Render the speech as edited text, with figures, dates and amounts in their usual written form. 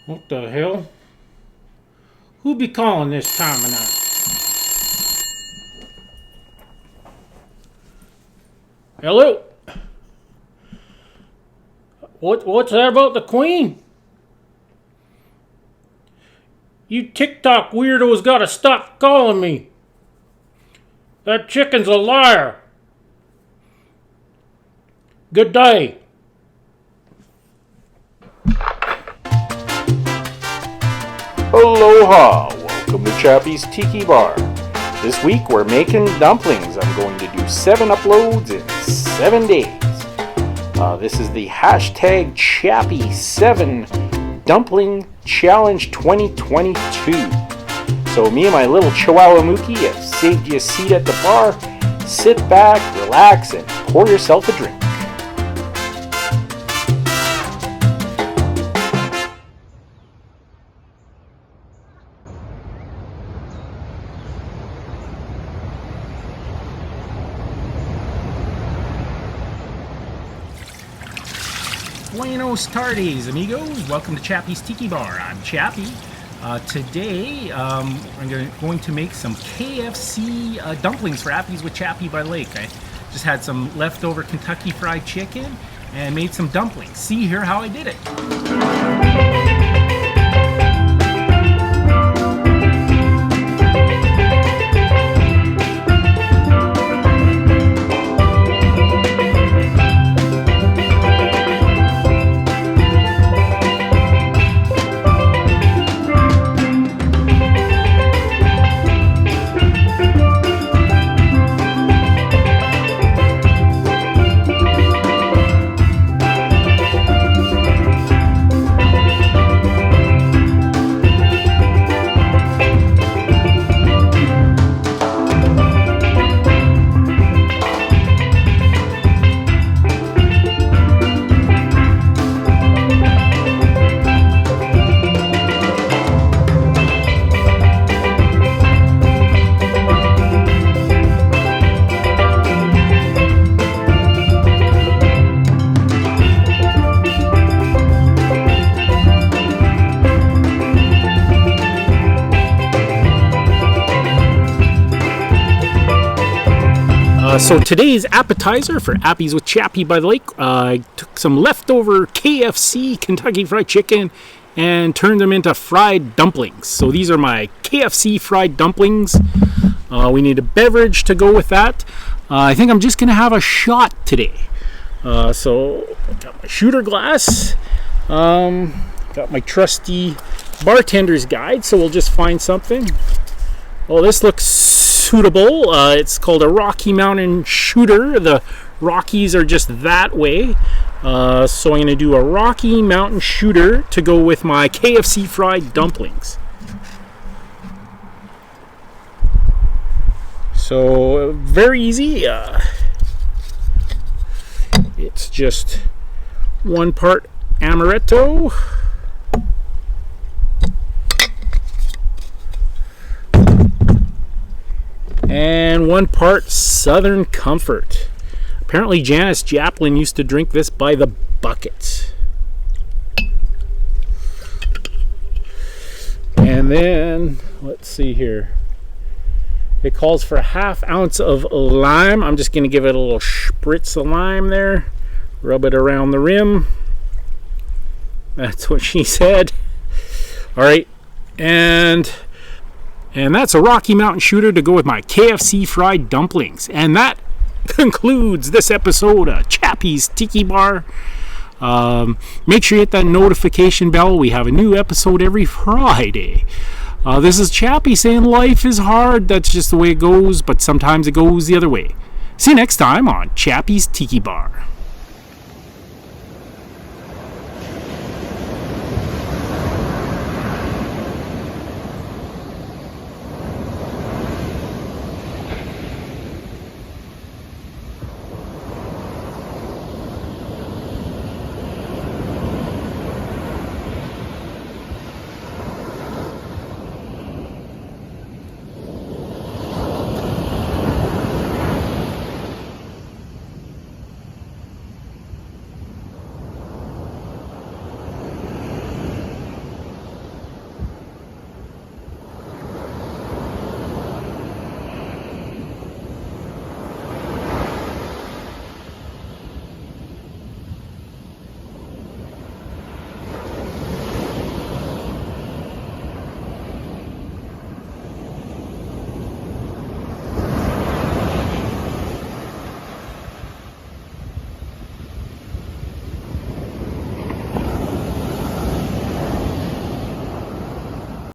What the hell? Who be calling this time of night? Hello? What's that about the Queen? You TikTok weirdos gotta stop calling me. That chicken's a liar. Good day. Aloha! Welcome to Chappy's Tiki Bar. This week we're making dumplings. I'm going to do 7 uploads in 7 days. This is the hashtag chappy7dumplingchallenge 2022. So me and my little Chihuahua Mookie have saved you a seat at the bar. Sit back, relax, and pour yourself a drink. Buenos tardes, amigos. Welcome to Chappy's Tiki Bar. I'm Chappy. Today, I'm going to make some KFC dumplings for Appy's with Chappy by Lake. I just had some leftover Kentucky Fried Chicken and made some dumplings. See here how I did it. So today's appetizer for Appy's with Chappy by the Lake, I took some leftover KFC Kentucky Fried Chicken and turned them into fried dumplings. So these are my KFC fried dumplings. We need a beverage to go with that. I think I'm just going to have a shot today. So I got my shooter glass, got my trusty bartender's guide, so we'll just find something. Oh, this looks suitable. It's called a Rocky Mountain Shooter. The Rockies are just that way. So I'm going to do a Rocky Mountain Shooter to go with my KFC fried dumplings. So very easy. It's just 1 part amaretto. And 1 part Southern Comfort. Apparently Janis Joplin used to drink this by the bucket. And then, let's see here. It calls for 1/2 ounce of lime. I'm just going to give it a little spritz of lime there. Rub it around the rim. That's what she said. All right. And that's a Rocky Mountain Shooter to go with my KFC fried dumplings. And that concludes this episode of Chappy's Tiki Bar. Make sure you hit that notification bell. We have a new episode every Friday. This is Chappy saying life is hard. That's just the way it goes, but sometimes it goes the other way. See you next time on Chappy's Tiki Bar.